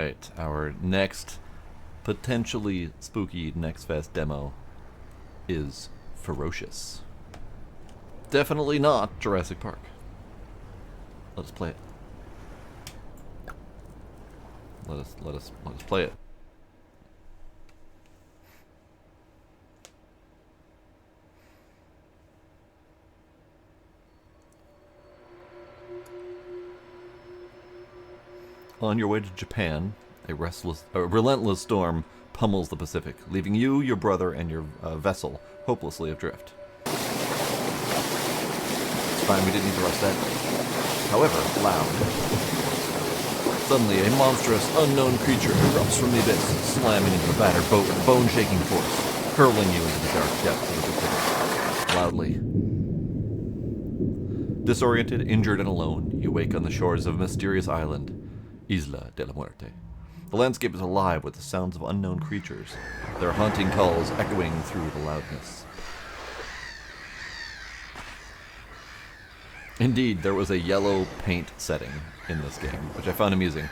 Alright, our next potentially spooky Next Fest demo is Ferocious. Definitely not Jurassic Park. Let us play it. Let us play it. On your way to Japan, a relentless storm pummels the Pacific, leaving you, your brother, and your vessel hopelessly adrift. It's fine, we didn't need to rush that. However, loud. Suddenly, a monstrous, unknown creature erupts from the abyss, slamming into the battered boat with bone-shaking force, hurling you into the dark depths of the Pacific. Loudly. Disoriented, injured, and alone, you wake on the shores of a mysterious island, Isla de la Muerte. The landscape is alive with the sounds of unknown creatures, their haunting calls echoing through the loudness. Indeed, there was a yellow paint setting in this game, which I found amusing.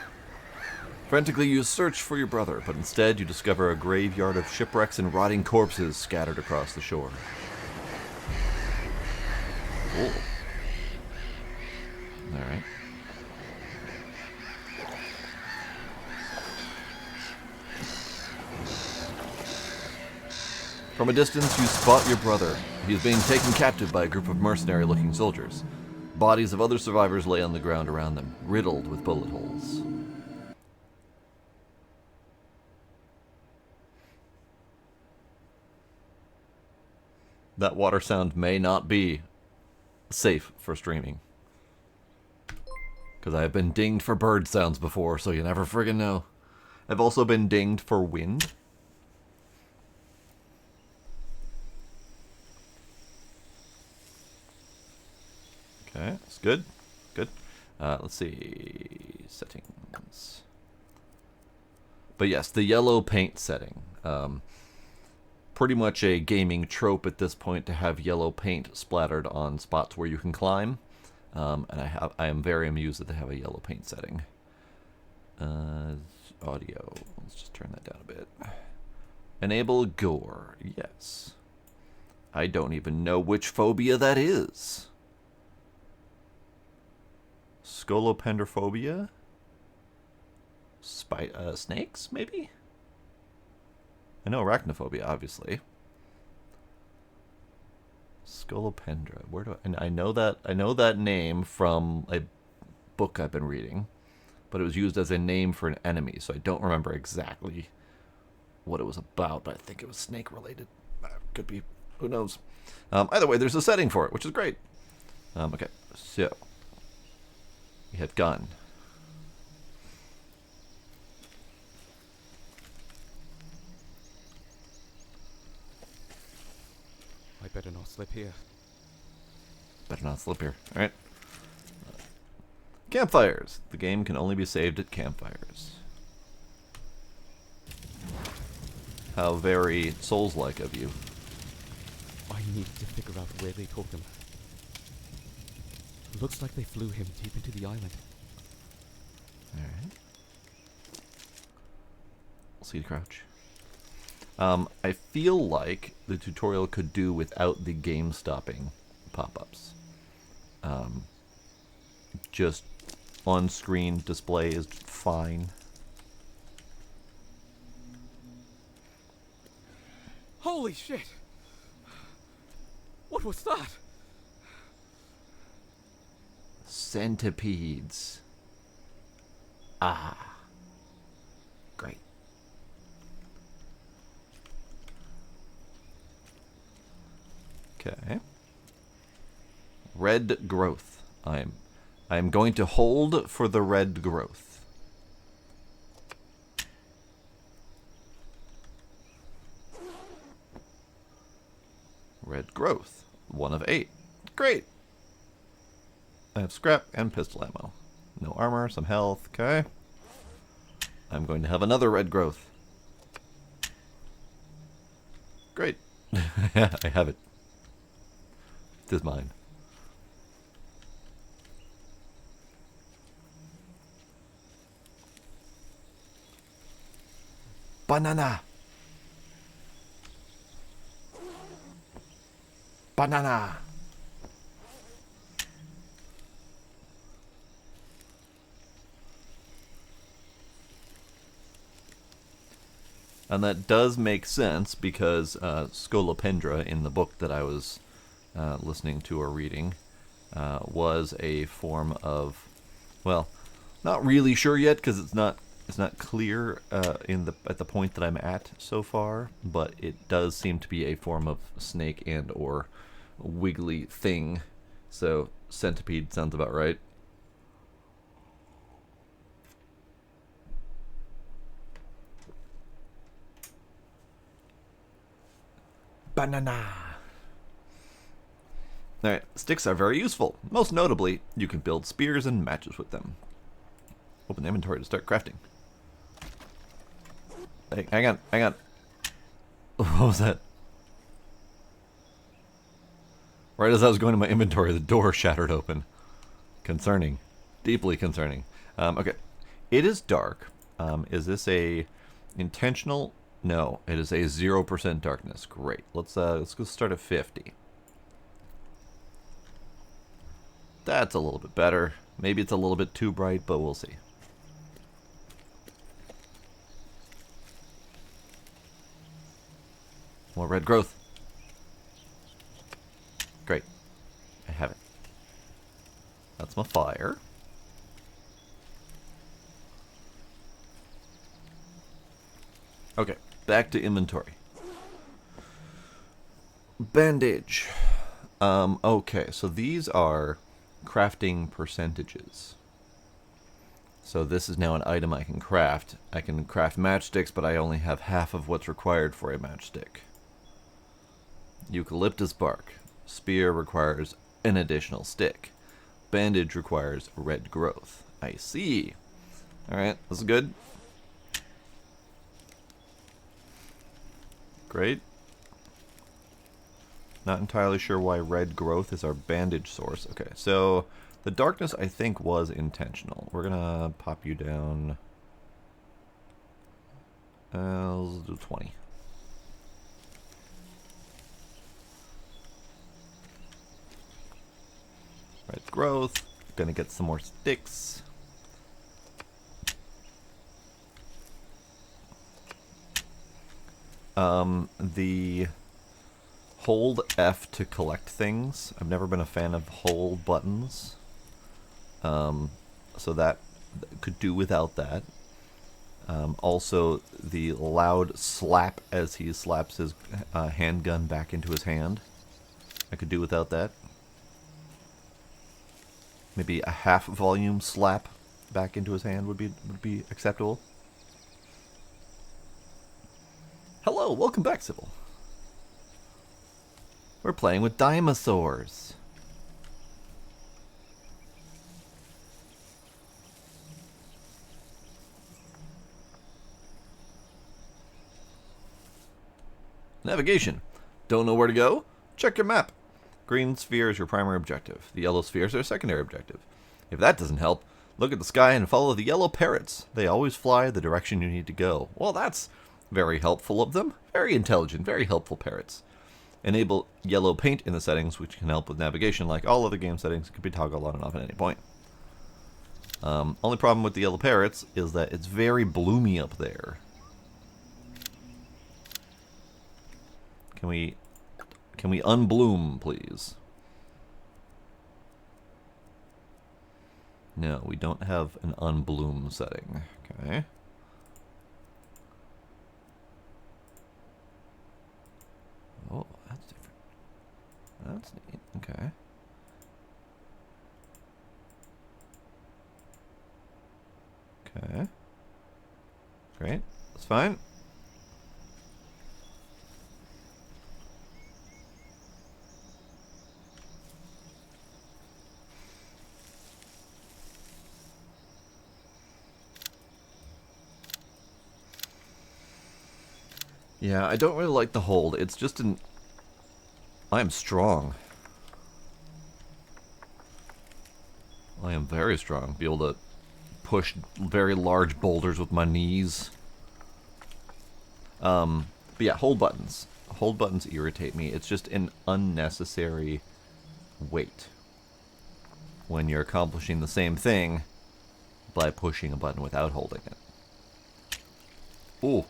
Frantically, you search for your brother, but instead you discover a graveyard of shipwrecks and rotting corpses scattered across the shore. Cool. Alright. From a distance, you spot your brother. He is being taken captive by a group of mercenary-looking soldiers. Bodies of other survivors lay on the ground around them, riddled with bullet holes. That water sound may not be safe for streaming. Because I have been dinged for bird sounds before, so you never friggin' know. I've also been dinged for wind. Okay, that's good. Good. Let's see. Settings. But yes, the yellow paint setting. Pretty much a gaming trope at this point to have yellow paint splattered on spots where you can climb. And I am very amused that they have a yellow paint setting. Audio. Let's just turn that down a bit. Enable gore. Yes. I don't even know which phobia that is. Scolopendrophobia? Snakes, maybe? I know arachnophobia, obviously. Scolopendra. Where do I... And I know that name from a book I've been reading, but it was used as a name for an enemy, so I don't remember exactly what it was about, but I think it was snake-related. Could be. Who knows? Either way, there's a setting for it, which is great. Okay, so... We have gun. I better not slip here. Better not slip here. Alright. Campfires. The game can only be saved at campfires. How very Souls-like of you. I need to figure out where they took him. Looks like they flew him deep into the island. Alright. See to crouch. I feel like the tutorial could do without the game stopping pop-ups. Just on-screen display is fine. Holy shit! What was that? Centipedes. Ah. Great. Okay. Red growth. I'm going to hold for the red growth. Red growth. 1 of 8. Great. I have scrap and pistol ammo. No armor, some health, okay. I'm going to have another red growth. Great. I have it. It is mine. Banana. Banana. And that does make sense because Scolopendra in the book that I was listening to or reading was a form of, well, not really sure yet because it's not clear at the point that I'm at so far, but it does seem to be a form of snake and or wiggly thing. So centipede sounds about right. Banana. Alright, sticks are very useful. Most notably, you can build spears and matches with them. Open the inventory to start crafting. Hey, hang on. What was that? Right as I was going to my inventory, the door shattered open. Concerning. Deeply concerning. Okay. It is dark. Is this a intentional? No, it is a 0% darkness. Great. Let's go start at 50. That's a little bit better. Maybe it's a little bit too bright, but we'll see. More red growth. Great. I have it. That's my fire. Okay, back to inventory. Bandage. Okay, so these are crafting percentages. So this is now an item I can craft. I can craft matchsticks, but I only have half of what's required for a matchstick. Eucalyptus bark. Spear requires an additional stick. Bandage requires red growth. I see. Alright, this is good. Great. Not entirely sure why red growth is our bandage source. Okay, so the darkness I think was intentional. We're gonna pop you down. Let's do 20. Red growth. Gonna get some more sticks. The hold F to collect things. I've never been a fan of hold buttons. So that could do without that. Also, the loud slap as he slaps his handgun back into his hand. I could do without that. Maybe a half volume slap back into his hand would be acceptable. Hello, welcome back, Sybil. We're playing with dinosaurs. Navigation. Don't know where to go? Check your map. Green sphere is your primary objective. The yellow spheres are a secondary objective. If that doesn't help, look at the sky and follow the yellow parrots. They always fly the direction you need to go. Well, that's very helpful of them. Very intelligent, very helpful parrots. Enable yellow paint in the settings, which can help with navigation. Like all other game settings, it can be toggled on and off at any point. Only problem with the yellow parrots is that it's very bloomy up there. Can we unbloom, please? No, we don't have an unbloom setting. Okay. Oh, that's different. That's neat. Okay. Okay. Great. That's fine. Yeah, I don't really like the hold. It's just an... I am strong. I am very strong. Be able to push very large boulders with my knees. But yeah, hold buttons. Hold buttons irritate me. It's just an unnecessary wait when you're accomplishing the same thing by pushing a button without holding it. Ooh.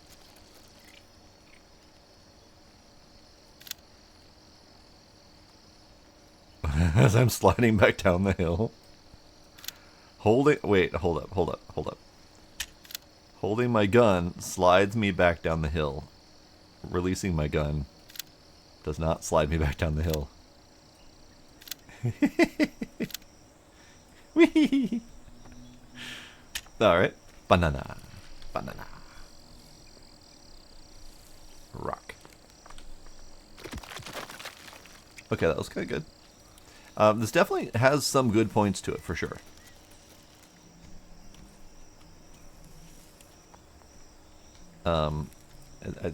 As I'm sliding back down the hill. Wait, hold up. Holding my gun slides me back down the hill. Releasing my gun does not slide me back down the hill. Whee! Alright. Banana. Rock. Okay, that was kind of good. This definitely has some good points to it, for sure.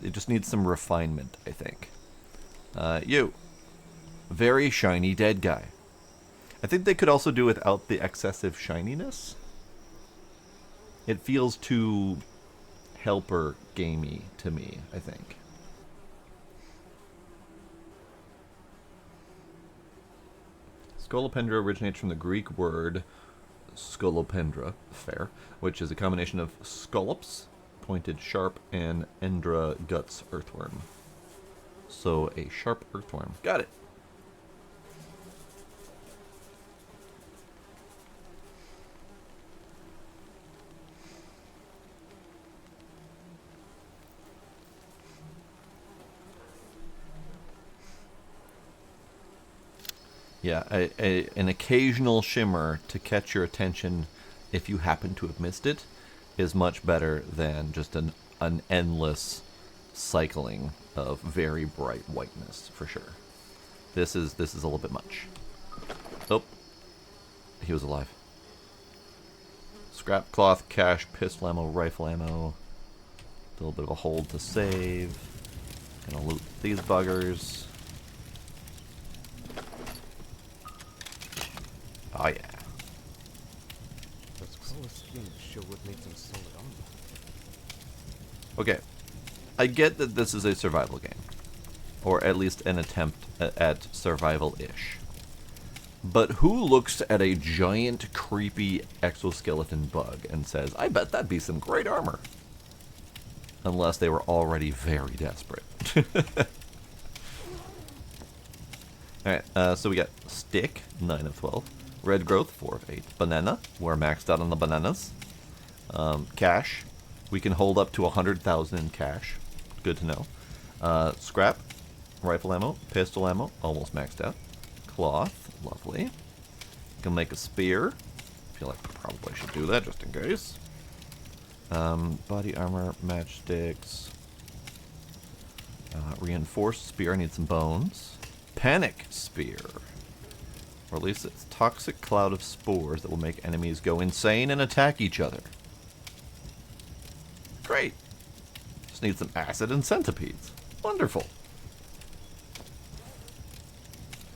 It just needs some refinement, I think. You. Very shiny dead guy. I think they could also do without the excessive shininess. It feels too helper gamey to me, I think. Scolopendra originates from the Greek word scolopendra, fair, which is a combination of scolops, pointed sharp, and endra, guts, earthworm. So a sharp earthworm. Got it. Yeah, an occasional shimmer to catch your attention if you happen to have missed it is much better than just an endless cycling of very bright whiteness, for sure. This is a little bit much. Oh, he was alive. Scrap cloth, cash, pistol ammo, rifle ammo. A little bit of a hold to save. Gonna loot these buggers. Oh yeah. Those color schemes sure would make them solid armor. Okay. I get that this is a survival game. Or at least an attempt at survival-ish. But who looks at a giant, creepy exoskeleton bug and says, I bet that'd be some great armor? Unless they were already very desperate. Alright, so we got stick, 9 of 12. Red growth, 4 of 8. Banana, we're maxed out on the bananas. Cash, we can hold up to 100,000 in cash. Good to know. Scrap, rifle ammo, pistol ammo, almost maxed out. Cloth, lovely. Can make a spear. Feel like I probably should do that just in case. Body armor, matchsticks. Reinforced spear, I need some bones. Panic spear. Release its toxic cloud of spores that will make enemies go insane and attack each other. Great. Just need some acid and centipedes. Wonderful.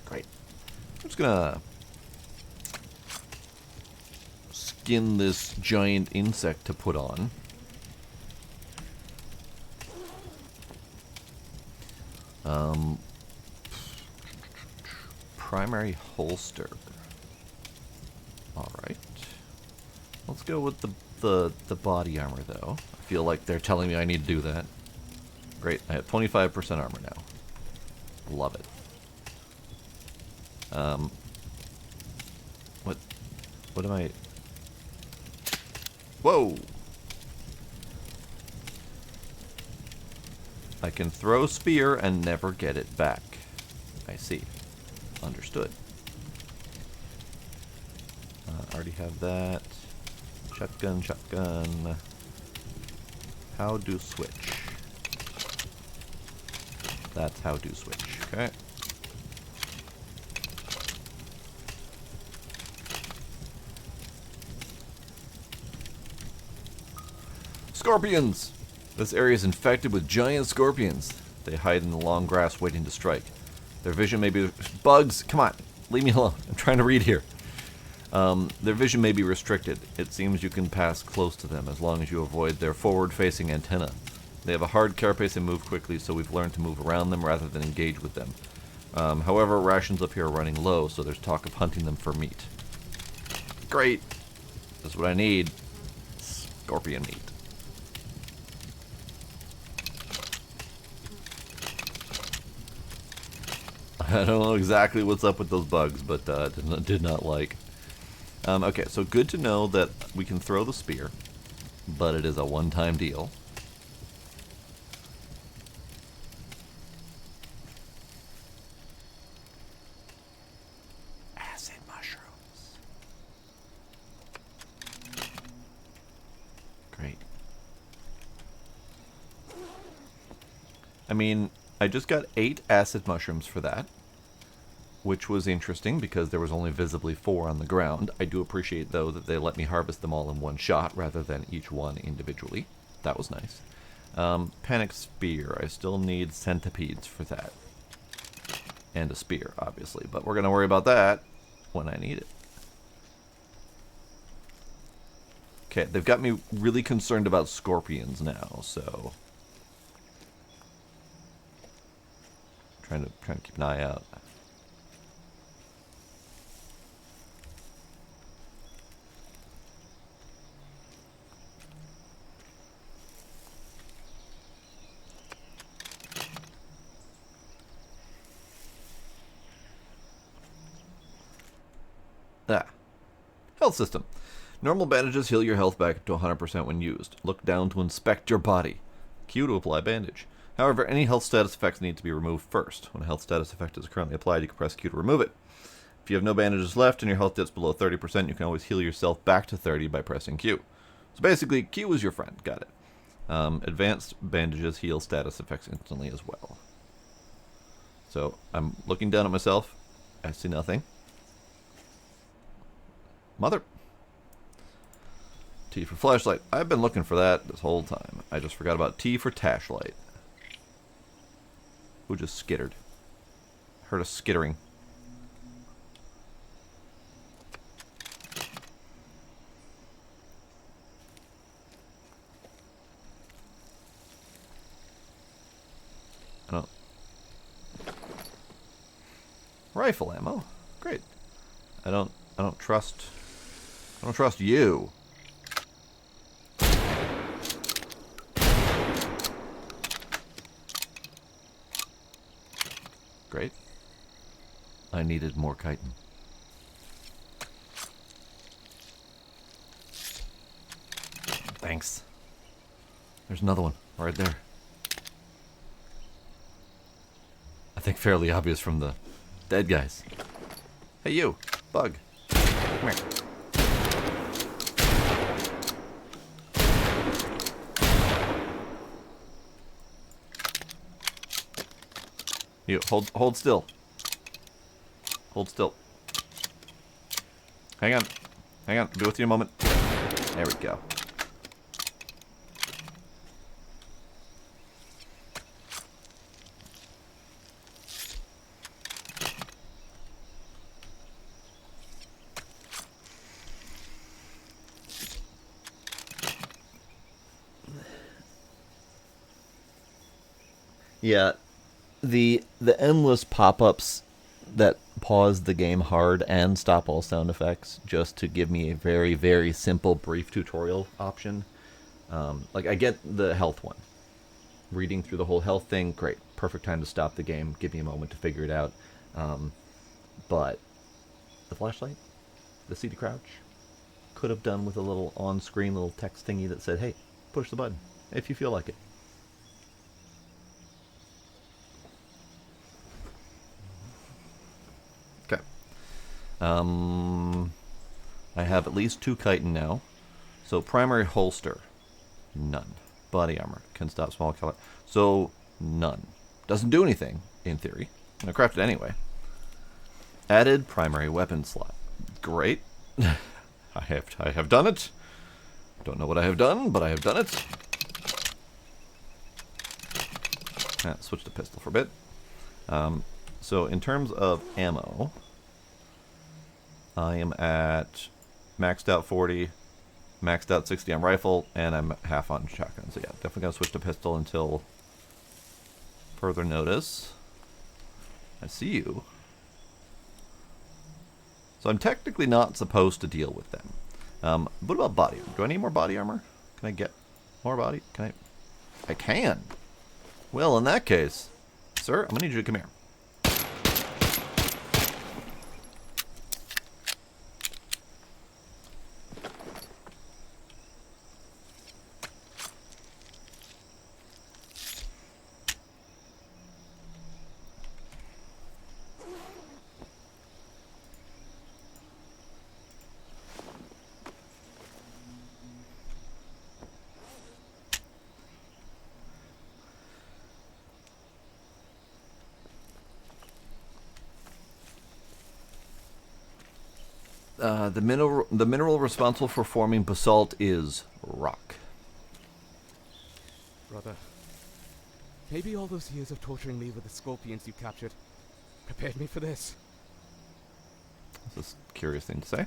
Great. I'm just gonna skin this giant insect to put on. Primary holster. Alright. Let's go with the body armor, though. I feel like they're telling me I need to do that. Great. I have 25% armor now. Love it. What am I... Whoa! I can throw spear and never get it back. I see. Understood. Already have that. Shotgun. How do switch? That's how do switch. Okay. Scorpions! This area is infected with giant scorpions. They hide in the long grass waiting to strike. Their vision may be... Bugs! Come on! Leave me alone. I'm trying to read here. Their vision may be restricted. It seems you can pass close to them as long as you avoid their forward-facing antenna. They have a hard carapace and move quickly, so we've learned to move around them rather than engage with them. However, rations up here are running low, so there's talk of hunting them for meat. Great! That's what I need. Scorpion meat. I don't know exactly what's up with those bugs, but did not like. Okay, so good to know that we can throw the spear, but it is a one-time deal. Acid mushrooms. Great. I mean, I just got 8 acid mushrooms for that, which was interesting because there was only visibly 4 on the ground. I do appreciate, though, that they let me harvest them all in one shot rather than each one individually. That was nice. Panic Spear. I still need centipedes for that. And a spear, obviously. But we're going to worry about that when I need it. Okay, they've got me really concerned about scorpions now, so... Trying to keep an eye out. Health system. Normal bandages heal your health back up to 100% when used. Look down to inspect your body. Q to apply bandage. However, any health status effects need to be removed first. When a health status effect is currently applied, you can press Q to remove it. If you have no bandages left and your health dips below 30%, you can always heal yourself back to 30 by pressing Q. So basically, Q is your friend. Got it. Advanced bandages heal status effects instantly as well. So I'm looking down at myself. I see nothing. Mother. T for flashlight. I've been looking for that this whole time. I just forgot about T for tashlight. Who just skittered? Heard a skittering. I don't. Rifle ammo. Great. I don't trust you. Great. I needed more chitin. Thanks. There's another one right there. I think fairly obvious from the dead guys. Hey you, bug. Come here. You hold still. Hold still. Hang on. Hang on. I'll be with you in a moment. There we go. Yeah. The endless pop-ups that pause the game hard and stop all sound effects just to give me a very, very simple brief tutorial option. Like, I get the health one. Reading through the whole health thing, great. Perfect time to stop the game. Give me a moment to figure it out. But the flashlight, the C to crouch, could have done with a little on-screen little text thingy that said, hey, push the button if you feel like it. Okay. I have at least 2 chitin now. So primary holster, none. Body armor, can stop small caliber. So none. Doesn't do anything, in theory. I craft it anyway. Added primary weapon slot. Great. I have done it. Don't know what I have done, but I have done it. Switch to pistol for a bit. So in terms of ammo, I am at maxed out 40, maxed out 60 on rifle, and I'm half on shotgun. So yeah, definitely gonna switch to pistol until further notice. I see you. So I'm technically not supposed to deal with them. What about body? Do I need more body armor? Can I get more body? Can I? I can. Well, in that case, sir, I'm gonna need you to come here. The mineral responsible for forming basalt is rock. Brother, maybe all those years of torturing me with the scorpions you captured prepared me for this. This is a curious thing to say.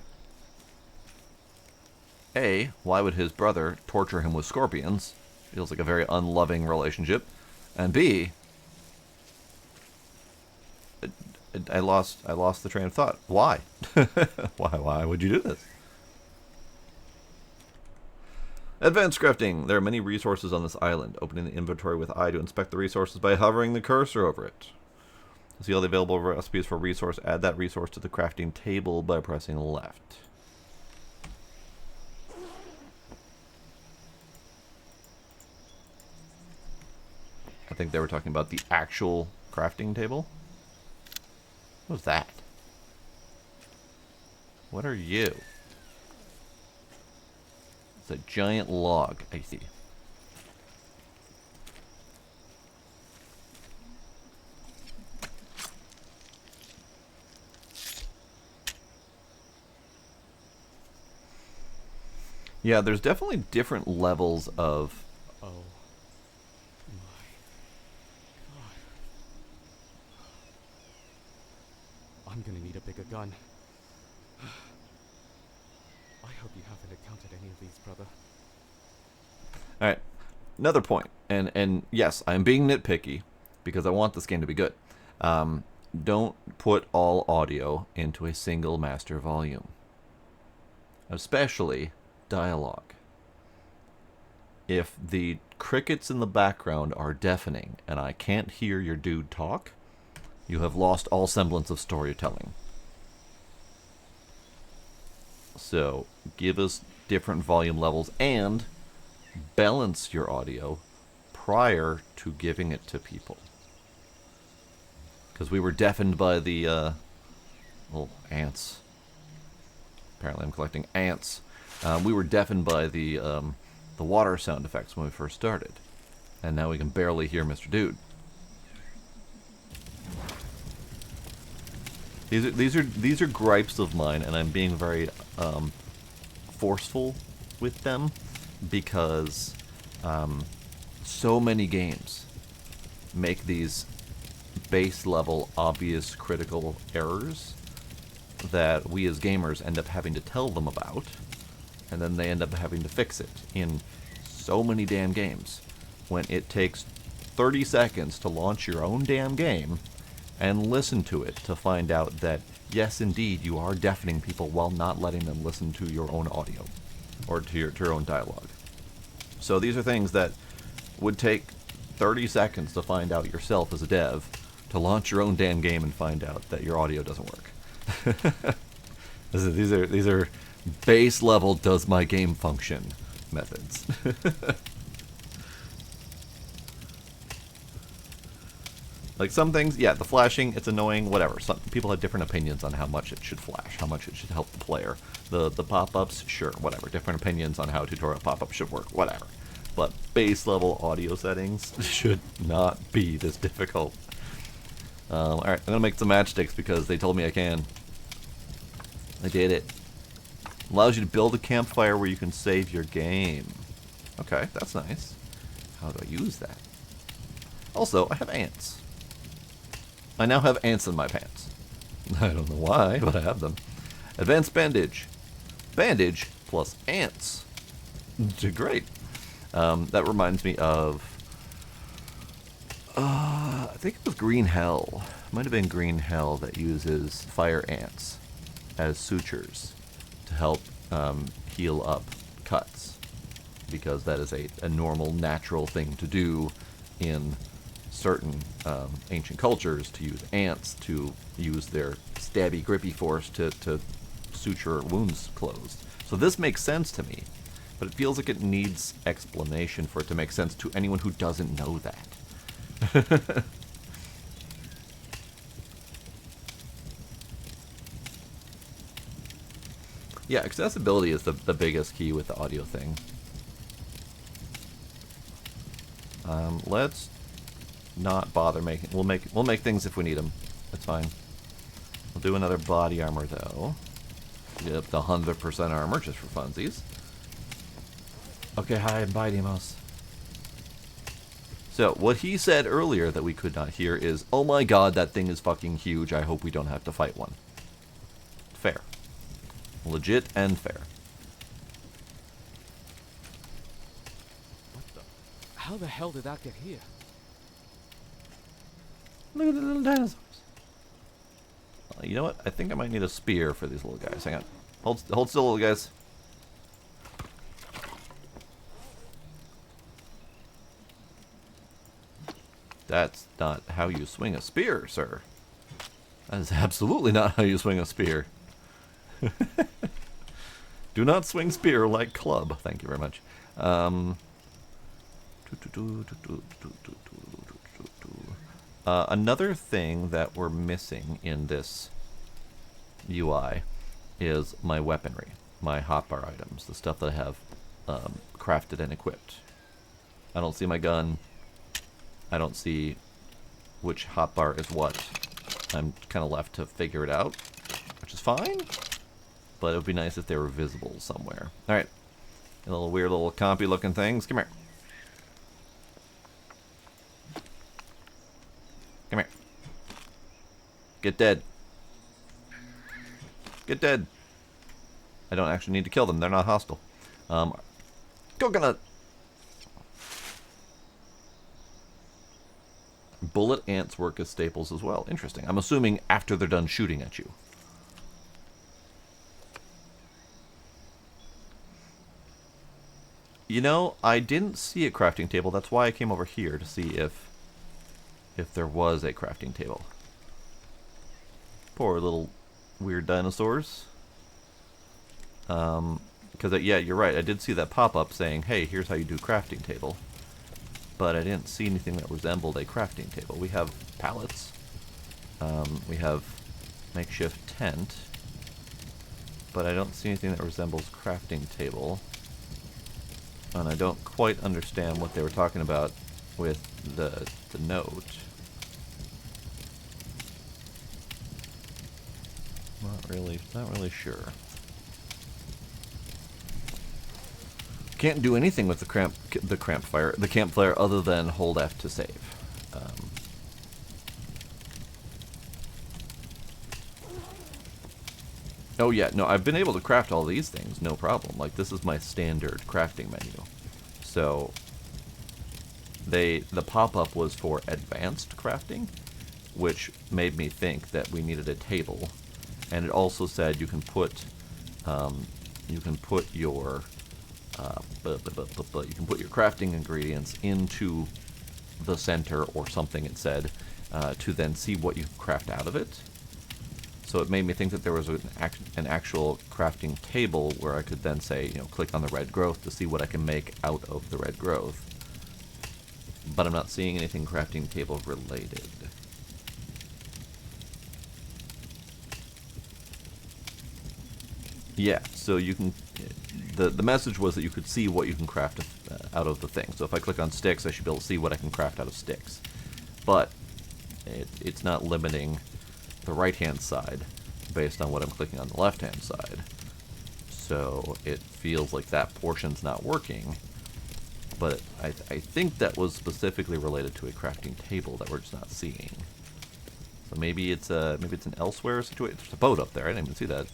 A, why would his brother torture him with scorpions? Feels like a very unloving relationship. And B, I lost the train of thought. Why? Why would you do this? Advanced crafting. There are many resources on this island. Opening the inventory with I to inspect the resources by hovering the cursor over it. See all the available recipes for resource. Add that resource to the crafting table by pressing left. I think they were talking about the actual crafting table. What was that? What are you? It's a giant log. I see. Yeah, there's definitely different levels of... Oh my god. I'm gonna need a bigger gun. I hope you haven't encountered any of these, brother. Alright, another point. And yes, I'm being nitpicky because I want this game to be good. Don't put all audio into a single master volume. Especially dialogue. If the crickets in the background are deafening and I can't hear your dude talk, you have lost all semblance of storytelling. So give us different volume levels and balance your audio prior to giving it to people. Because we were deafened by the little ants. Apparently I'm collecting ants. We were deafened by the water sound effects when we first started. And now we can barely hear Mr. Dude. These are gripes of mine, and I'm being very forceful with them because so many games make these base level obvious critical errors that we as gamers end up having to tell them about, and then they end up having to fix it in so many damn games when it takes 30 seconds to launch your own damn game and listen to it to find out that, yes, indeed, you are deafening people while not letting them listen to your own audio or to your own dialogue. So these are things that would take 30 seconds to find out yourself as a dev, to launch your own damn game and find out that your audio doesn't work. These are base level does my game function methods. Like some things, yeah, the flashing, it's annoying, whatever. Some people have different opinions on how much it should flash, how much it should help the player. The pop-ups, sure, whatever. Different opinions on how tutorial pop-ups should work, whatever. But base level audio settings should not be this difficult. Alright, I'm gonna make some matchsticks because they told me I can. I did it. Allows you to build a campfire where you can save your game. Okay, that's nice. How do I use that? Also, I have ants. I now have ants in my pants. I don't know why, but I have them. Advanced bandage. Bandage plus ants. Great. That reminds me of, I think it was Green Hell. Might have been Green Hell that uses fire ants as sutures to help heal up cuts, because that is a normal, natural thing to do in certain ancient cultures, to use ants to use their stabby, grippy force to suture wounds closed. So this makes sense to me, but it feels like it needs explanation for it to make sense to anyone who doesn't know that. Yeah, accessibility is the biggest key with the audio thing. Let's not bother making. We'll make things if we need them. That's fine. We'll do another body armor though. Get up to 100% armor just for funsies. Okay, hi, bye, Demos. So what he said earlier that we could not hear is, "Oh my God, that thing is fucking huge. I hope we don't have to fight one." Fair. Legit and fair. What the? How the hell did that get here? Look at the little dinosaurs. You know what? I think I might need a spear for these little guys. Hang on. Hold still, little guys. That's not how you swing a spear, sir. That is absolutely not how you swing a spear. Do not swing spear like club. Thank you very much. Another thing that we're missing in this UI is my weaponry, my hotbar items, the stuff that I have crafted and equipped. I don't see my gun. I don't see which hotbar is what. I'm kind of left to figure it out, which is fine, but it would be nice if they were visible somewhere. Alright, little weird little compy looking things. Come here. Come here. Get dead. Get dead. I don't actually need to kill them. They're not hostile. Coconut. Bullet ants work as staples as well. Interesting. I'm assuming after they're done shooting at you. You know, I didn't see a crafting table. That's why I came over here to see if there was a crafting table. Poor little weird dinosaurs. Because, yeah, you're right. I did see that pop-up saying, hey, here's how you do crafting table. But I didn't see anything that resembled a crafting table. We have pallets. We have makeshift tent. But I don't see anything that resembles crafting table. And I don't quite understand what they were talking about with the note. Not really sure. Can't do anything with the campfire other than hold F to save. Oh yeah, no, I've been able to craft all these things, no problem. Like, this is my standard crafting menu. So, the pop-up was for advanced crafting, which made me think that we needed a table. And it also said you can put your crafting ingredients into the center or something, it said, to then see what you can craft out of it. So it made me think that there was an actual crafting table where I could then say, click on the red growth to see what I can make out of the red growth. But I'm not seeing anything crafting table related. Yeah, so you can... The message was that you could see what you can craft out of the thing. So if I click on sticks, I should be able to see what I can craft out of sticks. But it's not limiting the right-hand side based on what I'm clicking on the left-hand side. So it feels like that portion's not working. But I think that was specifically related to a crafting table that we're just not seeing. So maybe it's an elsewhere situation. There's a boat up there. I didn't even see that.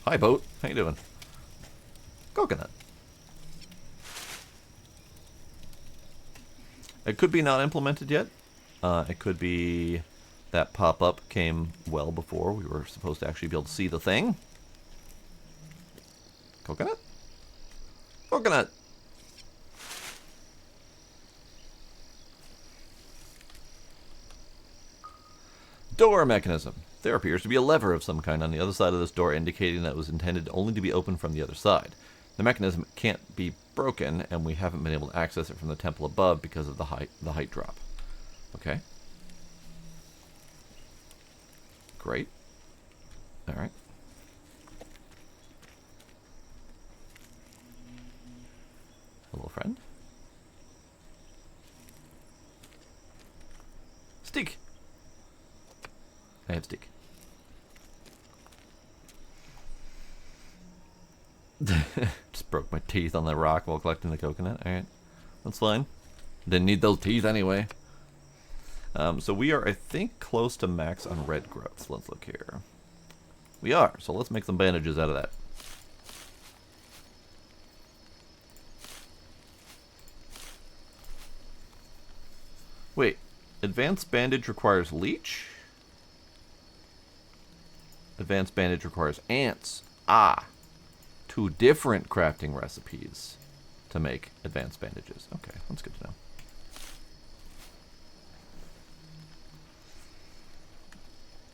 Hi, boat. How you doing? Coconut. It could be not implemented yet. It could be that pop-up came well before we were supposed to actually be able to see the thing. Coconut? Coconut! Door mechanism. There appears to be a lever of some kind on the other side of this door, indicating that it was intended only to be opened from the other side. The mechanism can't be broken, and we haven't been able to access it from the temple above because of the height drop. Okay. Great. All right. Hello, friend. Stick. I have stick. Just broke my teeth on the rock while collecting the coconut. Alright. That's fine. Didn't need those teeth anyway. So we are, I think, close to max on red growth. Let's look here. We are. So let's make some bandages out of that. Wait. Advanced bandage requires leech? Advanced bandage requires ants. Ah. 2 different crafting recipes to make advanced bandages. Okay, that's good to know.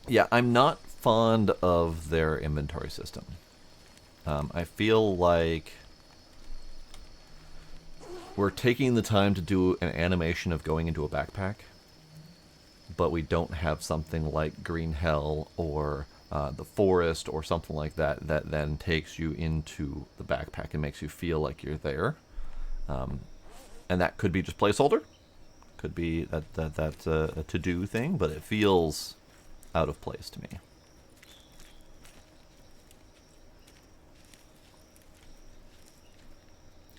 Yeah, I'm not fond of their inventory system. I feel like we're taking the time to do an animation of going into a backpack, but we don't have something like Green Hell or the forest or something like that that then takes you into the backpack and makes you feel like you're there. And that could be just placeholder. Could be that's a to-do thing, but it feels out of place to me.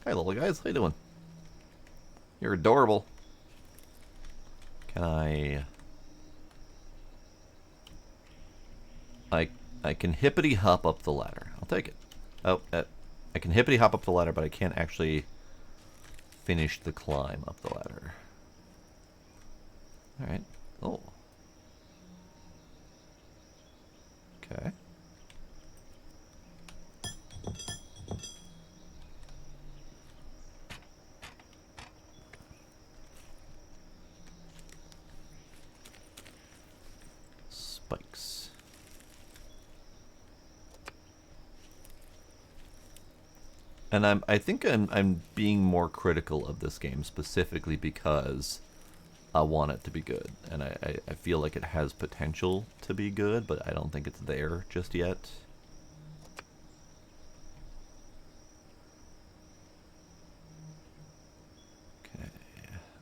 Hi, little guys. How you doing? You're adorable. Can I can hippity hop up the ladder. I'll take it. Oh, I can hippity hop up the ladder, but I can't actually finish the climb up the ladder. All right. Oh. Okay. Spikes. And I think I'm being more critical of this game specifically because I want it to be good. And I feel like it has potential to be good, but I don't think it's there just yet. Okay.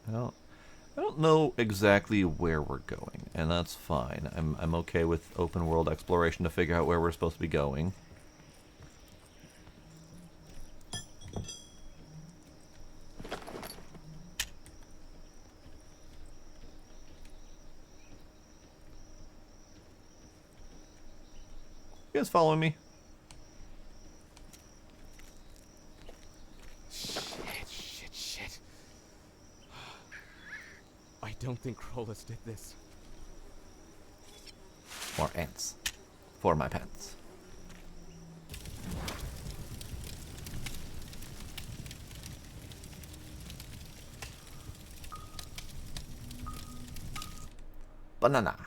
I don't know exactly where we're going, and that's fine. I'm okay with open world exploration to figure out where we're supposed to be going. You guys following me? Shit. I don't think Crawlers did this. More ants. For my pants. Banana.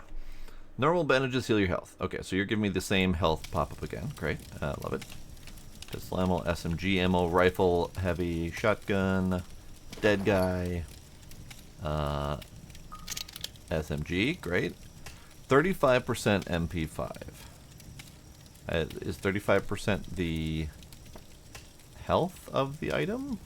Normal bandages heal your health. Okay, so you're giving me the same health pop-up again. Great. Love it. Pistol ammo, SMG ammo, rifle, heavy, shotgun, dead guy, SMG. Great. 35% MP5. Is 35% the health of the item?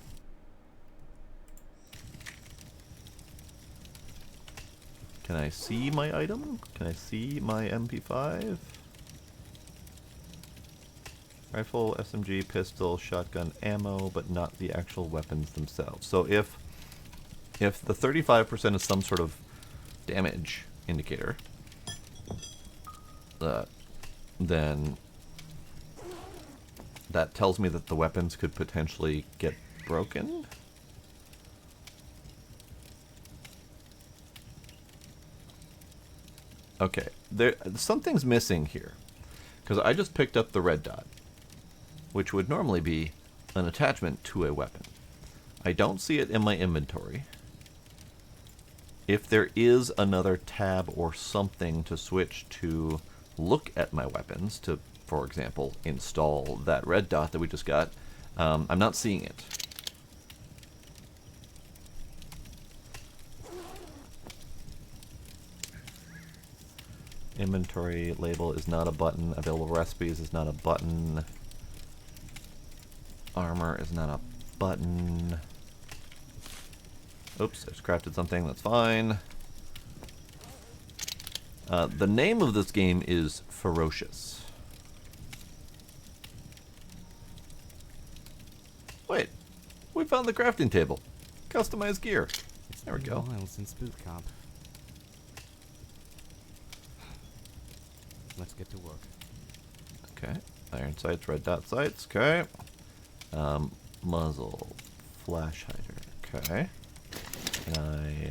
Can I see my item? Can I see my MP5? Rifle, SMG, pistol, shotgun, ammo, but not the actual weapons themselves. So if the 35% is some sort of damage indicator, then that tells me that the weapons could potentially get broken. Okay, something's missing here. Because I just picked up the red dot, which would normally be an attachment to a weapon. I don't see it in my inventory. If there is another tab or something to switch to look at my weapons, to, for example, install that red dot that we just got, I'm not seeing it. Inventory label is not a button. Available recipes is not a button. Armor is not a button. Oops, I just crafted something. That's fine. The name of this game is Ferocious. Wait, we found the crafting table. Customized gear. There we go. Miles since boot camp. Let's get to work. Okay. Iron sights, red dot sights. Okay. Muzzle. Flash hider. Okay. Can I...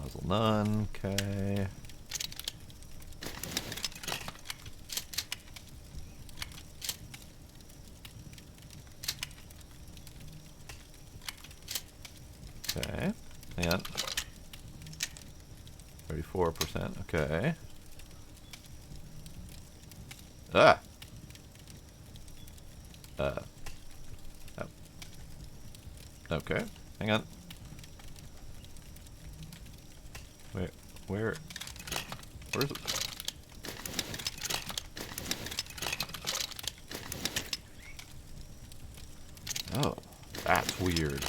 Muzzle none. Okay. Okay. Hang on. 34%. Okay. Ah! Oh. Okay. Hang on. Where's it? Oh, that's weird.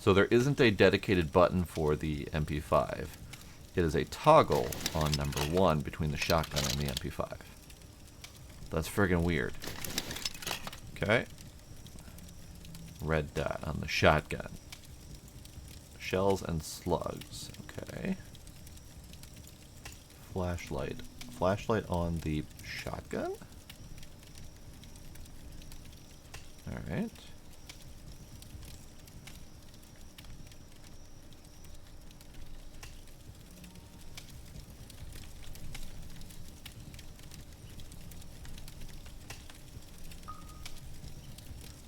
So there isn't a dedicated button for the MP5. It is a toggle on number 1 between the shotgun and the MP5. That's friggin' weird. Okay. Red dot on the shotgun. Shells and slugs. Okay. Flashlight. Flashlight on the shotgun? Alright.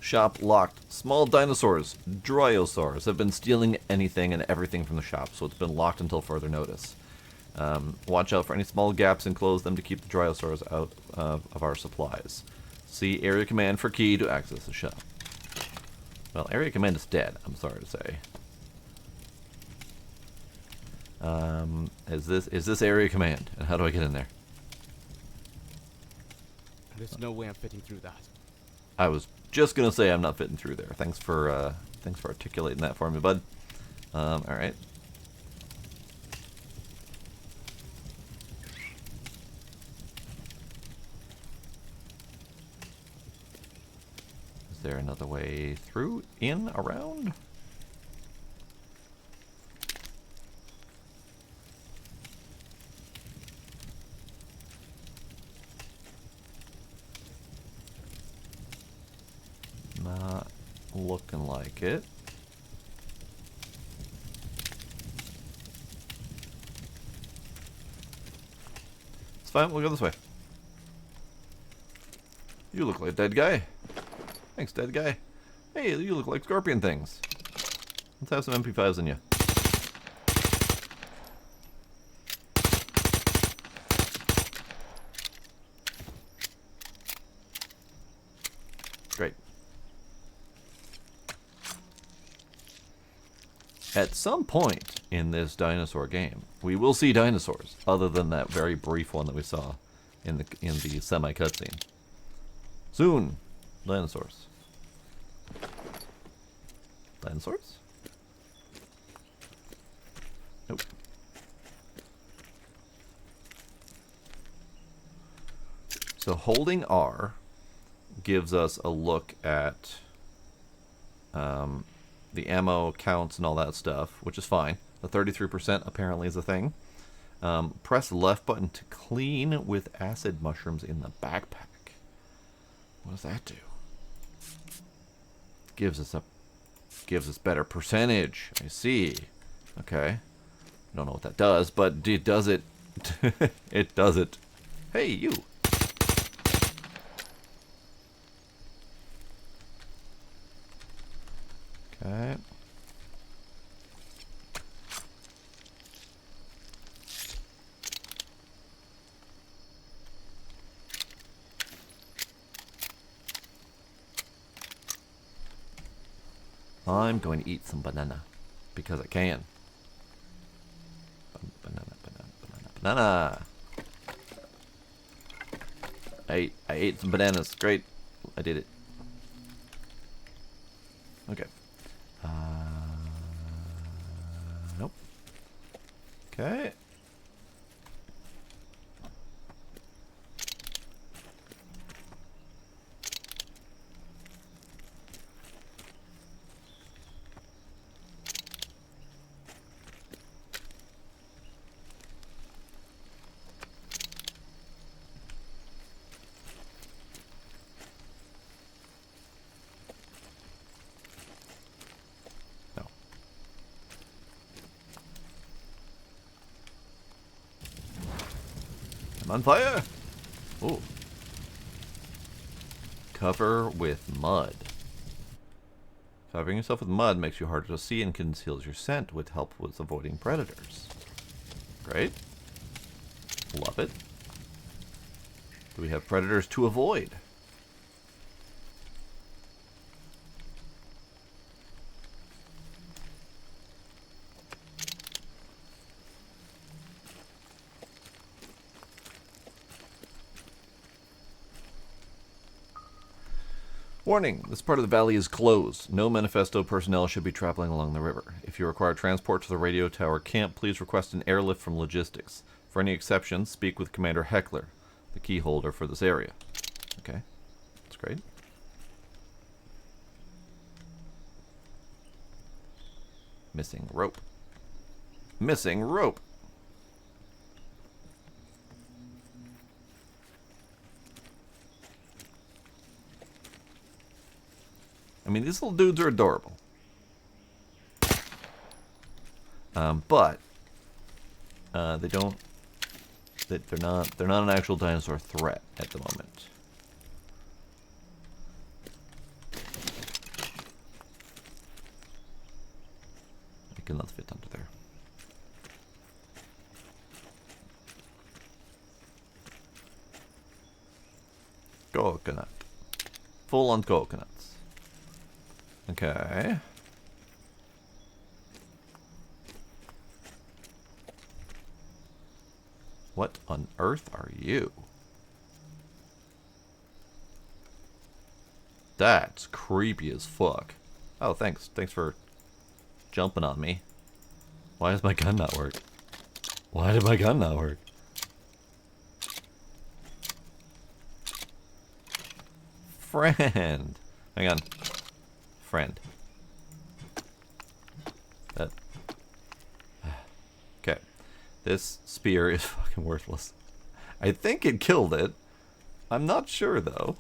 Shop locked. Small dinosaurs, dinosaurs, have been stealing anything and everything from the shop, so it's been locked until further notice. Watch out for any small gaps and close them to keep the dinosaurs out of our supplies. See area command for key to access the shop. Well, area command is dead, I'm sorry to say. Is this area command, and how do I get in there? There's no way I'm fitting through that. I was just gonna say I'm not fitting through there. Thanks for articulating that for me, bud. All right. Is there another way through, in, around? Not looking like it. It's fine, we'll go this way. You look like a dead guy. Thanks, dead guy. Hey, you look like scorpion things. Let's have some MP5s in you. Great. At some point in this dinosaur game, we will see dinosaurs, other than that very brief one that we saw in the semi cutscene. Soon, dinosaurs. Dinosaurs? Nope. So holding R gives us a look at the ammo counts and all that stuff, which is fine. The 33% apparently is a thing. Press left button to clean with acid mushrooms in the backpack. What does that do? Gives us better percentage. I see. Okay. I don't know what that does, but it does it. It does it. Hey, you. Okay. I'm going to eat some banana because I can. Banana, banana, banana, banana. I ate some bananas. Great. I did it. Okay. Nope. Okay. No. I'm on fire. Ooh. Cover with mud. Covering yourself with mud makes you harder to see and conceals your scent, which helps with avoiding predators. Great. Love it. Do we have predators to avoid? Warning, this part of the valley is closed. No Manifesto personnel should be traveling along the river. If you require transport to the radio tower camp, please request an airlift from logistics. For any exceptions, speak with Commander Heckler, the key holder for this area. Okay, that's great. Missing rope. Missing rope. I mean, these little dudes are adorable. But they don't. They're not an actual dinosaur threat at the moment. I cannot fit under there. Coconut. Full on coconuts. Okay. What on earth are you? That's creepy as fuck. Oh, thanks. Thanks for jumping on me. Why does my gun not work? Why did my gun not work? Friend. Hang on. Friend. That. Okay. This spear is fucking worthless. I think it killed it. I'm not sure though.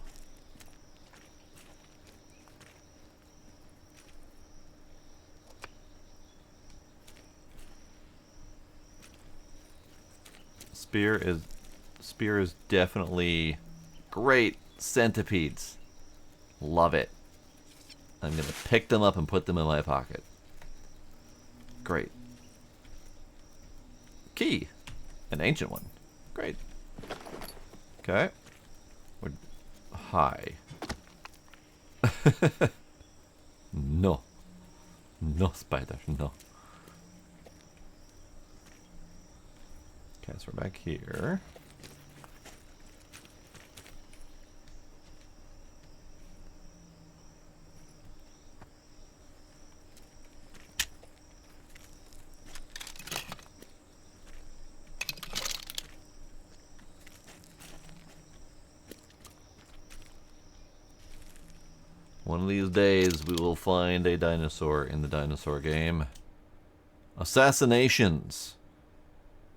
Spear is definitely great. Centipedes. Love it. I'm gonna pick them up and put them in my pocket. Great. Key. An ancient one. Great. Okay. We're high. No. No, spider. No. Okay, so we're back here. One of these days, we will find a dinosaur in the dinosaur game. Assassinations.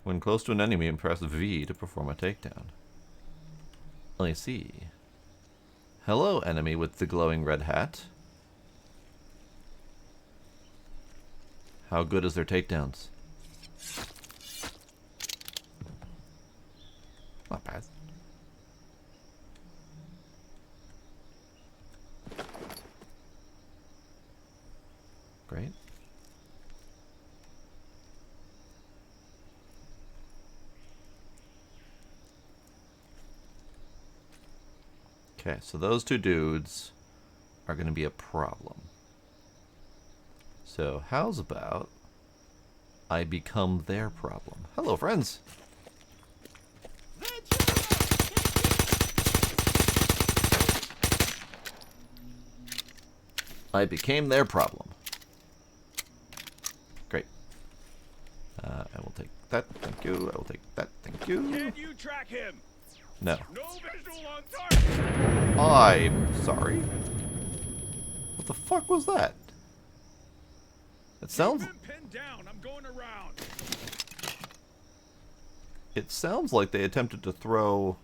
When close to an enemy, press V to perform a takedown. I see. Hello, enemy with the glowing red hat. How good is their takedowns? Not bad. Great. Okay, so those two dudes are going to be a problem. So how's about I become their problem? Hello, friends. I became their problem. Great. I will take that. Thank you. I will take that. Thank you. Can you track him? No. No visual on target. I'm sorry. What the fuck was that? It sounds. Keep him pinned down. I'm going around. It sounds like they attempted to throw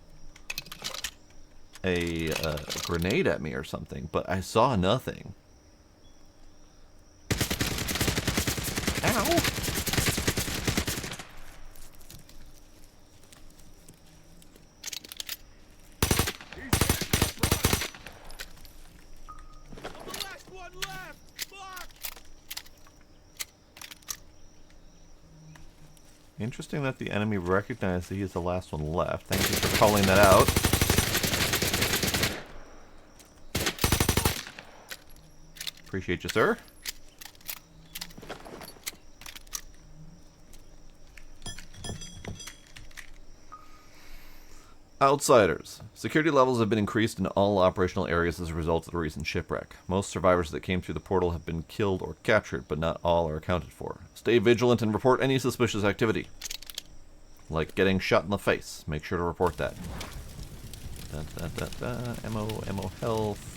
a grenade at me or something, but I saw nothing. Ow! Interesting that the enemy recognized that he is the last one left. Thank you for calling that out. Appreciate you, sir. Outsiders. Security levels have been increased in all operational areas as a result of the recent shipwreck. Most survivors that came through the portal have been killed or captured, but not all are accounted for. Stay vigilant and report any suspicious activity. Like getting shot in the face. Make sure to report that. Ammo health.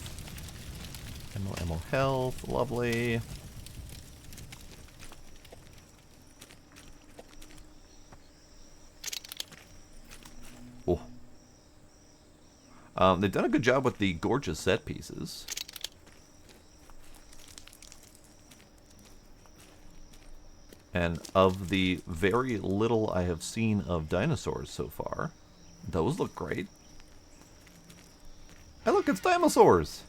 Ammo health. Lovely. Oh. They've done a good job with the gorgeous set pieces. And of the very little I have seen of dinosaurs so far, those look great. Hey look, it's dinosaurs!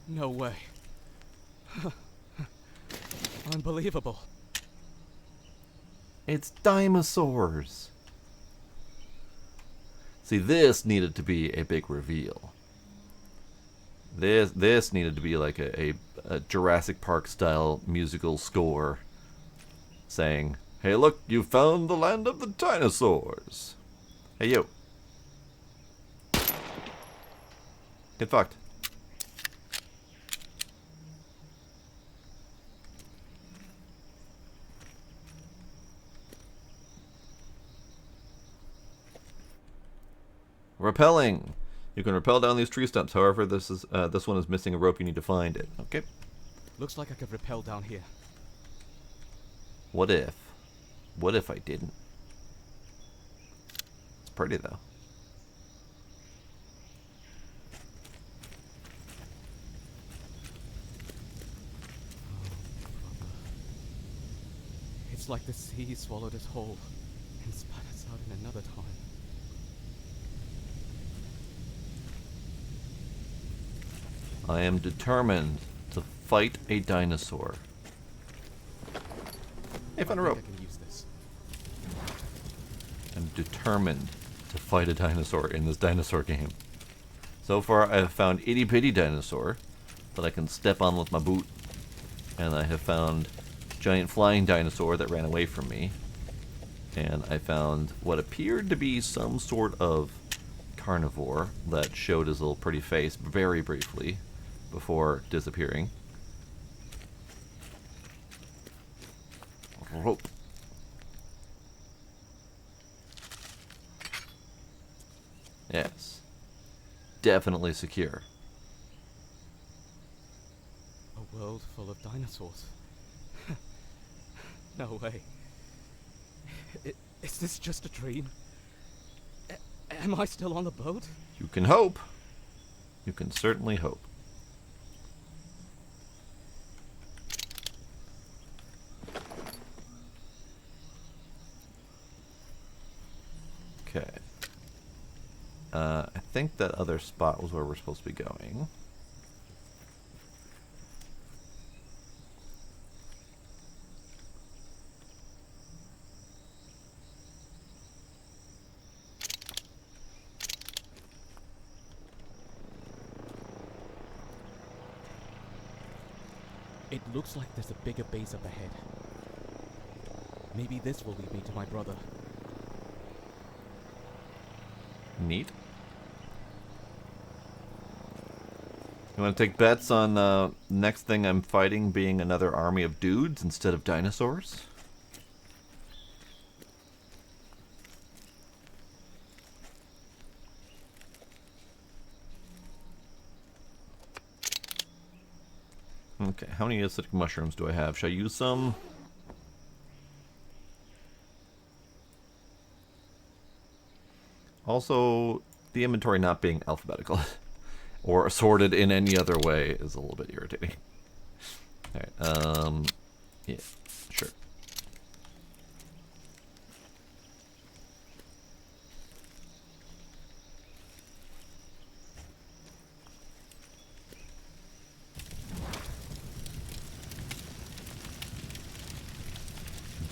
No way. Unbelievable. It's dinosaurs! See, this needed to be a big reveal. This needed to be like a Jurassic Park style musical score saying, "Hey look, you found the land of the dinosaurs. Hey you. Get fucked." Rappelling. You can rappel down these tree stumps. However, this one is missing a rope. You need to find it. Okay. Looks like I could rappel down here. What if? What if I didn't? It's pretty though. It's like the sea swallowed us whole and spat us out in another time. I am determined to fight a dinosaur. Hey, found a rope. I can use this. I'm determined to fight a dinosaur in this dinosaur game. So far, I have found itty bitty dinosaur that I can step on with my boot, and I have found giant flying dinosaur that ran away from me, and I found what appeared to be some sort of carnivore that showed his little pretty face very briefly before disappearing. Rope. Yes. Definitely secure. A world full of dinosaurs. No way. Is this just a dream? Am I still on the boat? You can hope. You can certainly hope. I think that other spot was where we're supposed to be going. It looks like there's a bigger base up ahead. Maybe this will lead me to my brother. Neat. You want to take bets on the next thing I'm fighting being another army of dudes instead of dinosaurs? Okay, how many acidic mushrooms do I have? Should I use some? Also, the inventory not being alphabetical or sorted in any other way is a little bit irritating. Alright, yeah, sure.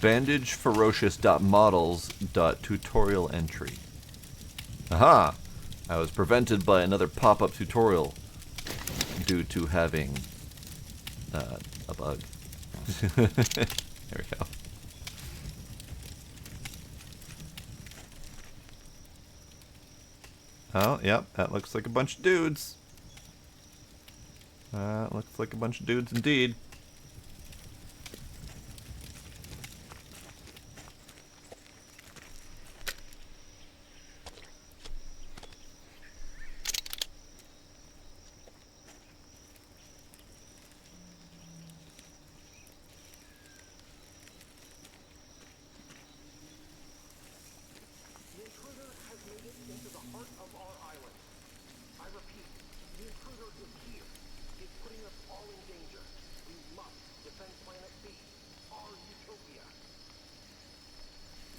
Bandage ferocious.models.tutorial entry. Aha! I was prevented by another pop-up tutorial due to having a bug. There we go. Oh, yep, that looks like a bunch of dudes. Looks like a bunch of dudes indeed.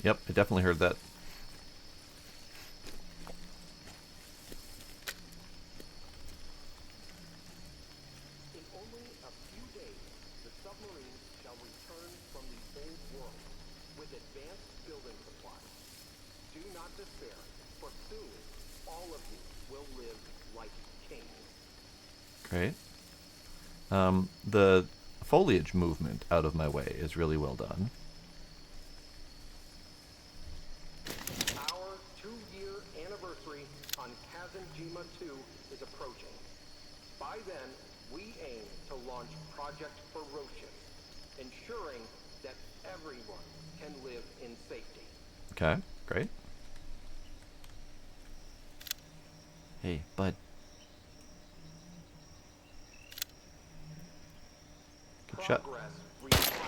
Yep, I definitely heard that. In only a few days, the submarines shall return from the old world with advanced building supplies. Do not despair, for soon all of you will live like kings. Great. The foliage movement out of my way is really well done. Our 2-year anniversary on Kazanjima 2 is approaching. By then, we aim to launch Project Ferocious, ensuring that everyone can live in safety. Okay, great. Hey, bud. Good shot. Progress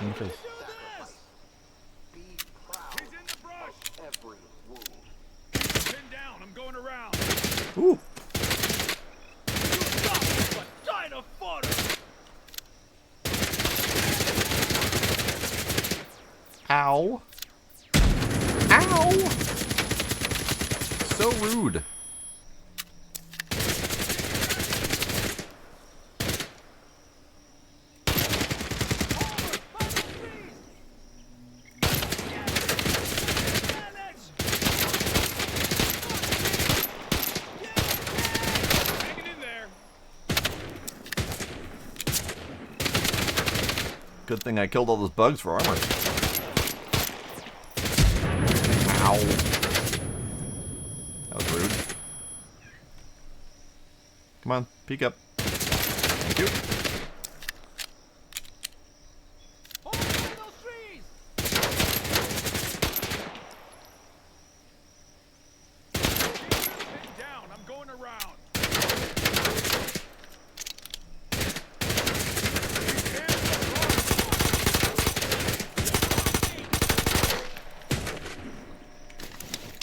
In the requires face. sacrifice. Be proud He's in the brush. of every wound. Pin down. I'm going around. Ooh! Stop! But dino fodder. Ow! Ow! So rude. Hanging in there. Good thing I killed all those bugs for armor. Ow. That was rude. Come on, peek up. Thank you. Pin down. I'm going around.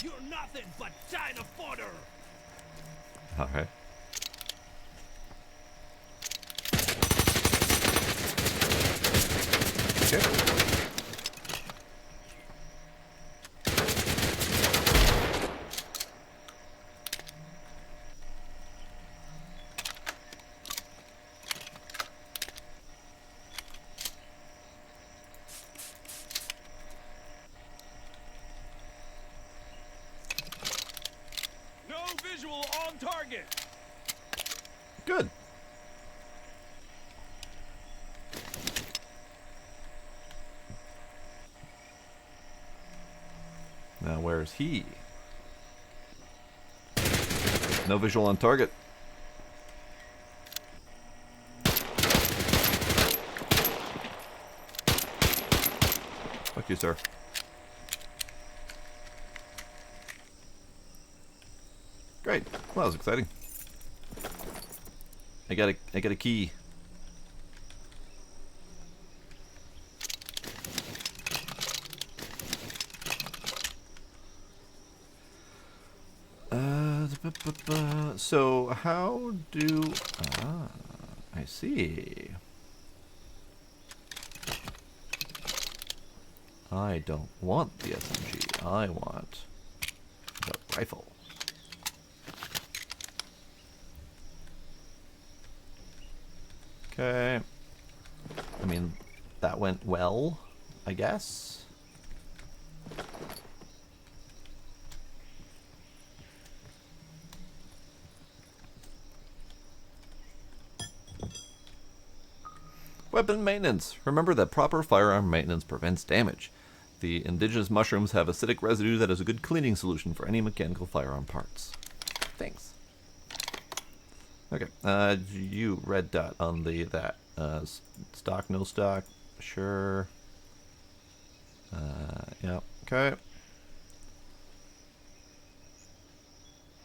You're nothing but dino fodder. Okay. Okay. target. Good. Now where's he? No visual on target. Fuck you, sir. Great. Well, that was exciting. I got a key. So how do... I see. I don't want the SMG. I want the rifle. Okay. I mean, that went well, I guess. Weapon maintenance. Remember that proper firearm maintenance prevents damage. The indigenous mushrooms have acidic residue that is a good cleaning solution for any mechanical firearm parts. Thanks. Okay, you red dot on that. Stock, no stock, sure. Yeah, okay.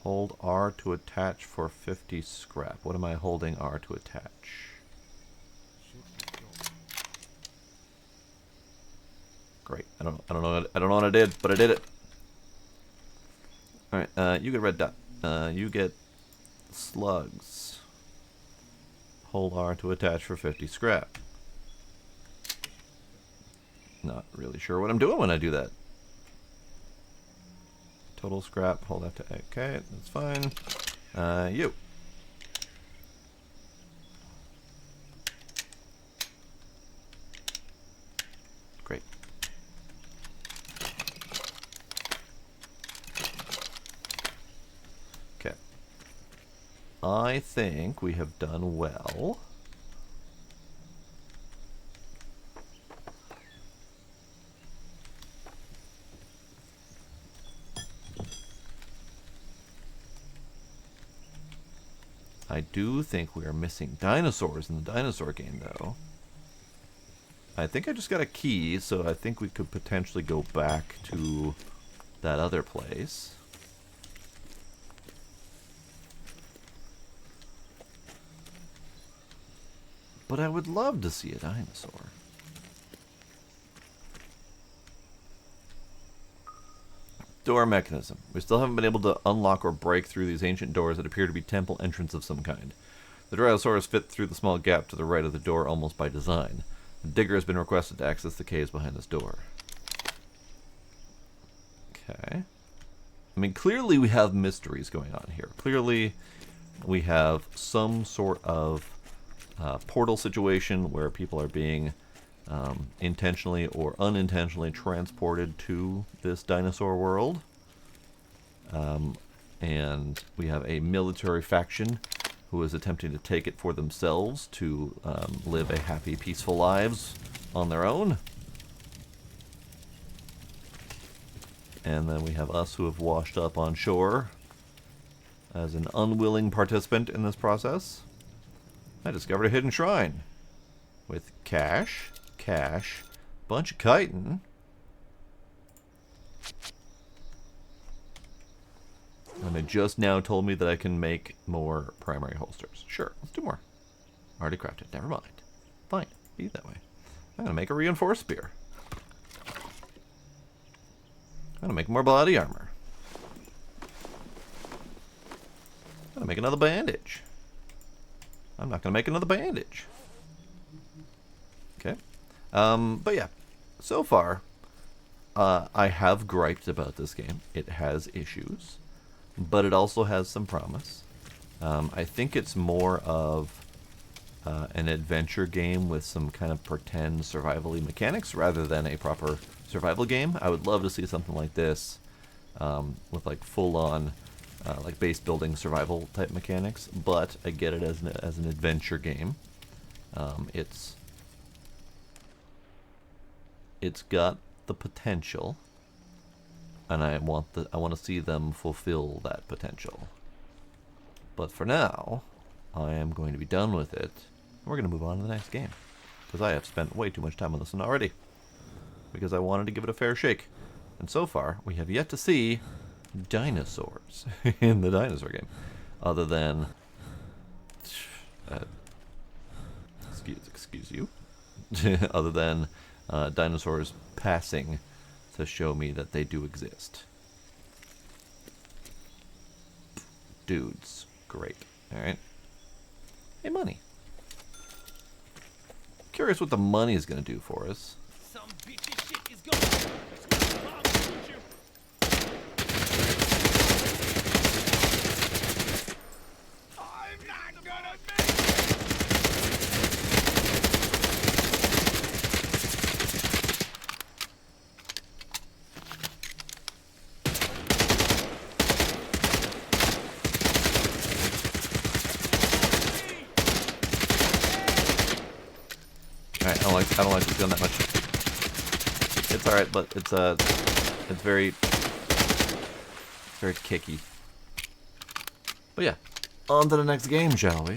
Hold R to attach for 50 scrap. What am I holding R to attach? Great. I don't know what I did, but I did it. All right. You get red dot. You get slugs. Hold R to attach for 50 scrap. Not really sure what I'm doing when I do that. Total scrap. Hold F to. Okay, that's fine. You. Great. Okay. I think we have done well. I do think we are missing dinosaurs in the dinosaur game, though. I think I just got a key, so I think we could potentially go back to that other place. But I would love to see a dinosaur. Door mechanism. We still haven't been able to unlock or break through these ancient doors that appear to be temple entrance of some kind. The Dinosaurs fit through the small gap to the right of the door almost by design. A digger has been requested to access the caves behind this door. Okay. I mean, clearly we have mysteries going on here. Clearly we have some sort of portal situation where people are being intentionally or unintentionally transported to this dinosaur world. And we have a military faction who is attempting to take it for themselves to live a happy, peaceful lives on their own. And then we have us who have washed up on shore as an unwilling participant in this process. I discovered a hidden shrine with cash, bunch of chitin, and they just now told me that I can make more primary holsters. Sure, let's do more. Already crafted. Never mind. Fine, be that way. I'm gonna make a reinforced spear. I'm gonna make more body armor. I'm gonna make another bandage. I'm not gonna make another bandage. Okay. But yeah, so far, I have griped about this game. It has issues, but it also has some promise. I think it's more of an adventure game with some kind of pretend survival-y mechanics rather than a proper survival game. I would love to see something like this with like full-on like base building survival type mechanics, but I get it as an adventure game. It's got the potential, and I want to see them fulfill that potential. But for now, I am going to be done with it. We're going to move on to the next game, because I have spent way too much time on this one already, because I wanted to give it a fair shake. And so far, we have yet to see dinosaurs in the dinosaur game, other than excuse you, other than dinosaurs passing to show me that they do exist. Dudes, great. All right. Hey, money. Curious what the money is going to do for us. Some bitchy shit is going. Mom, shoot you. I'm not gonna make it. Alright, I don't like this gun that much. It's alright, but it's very kicky. But yeah, on to the next game, shall we?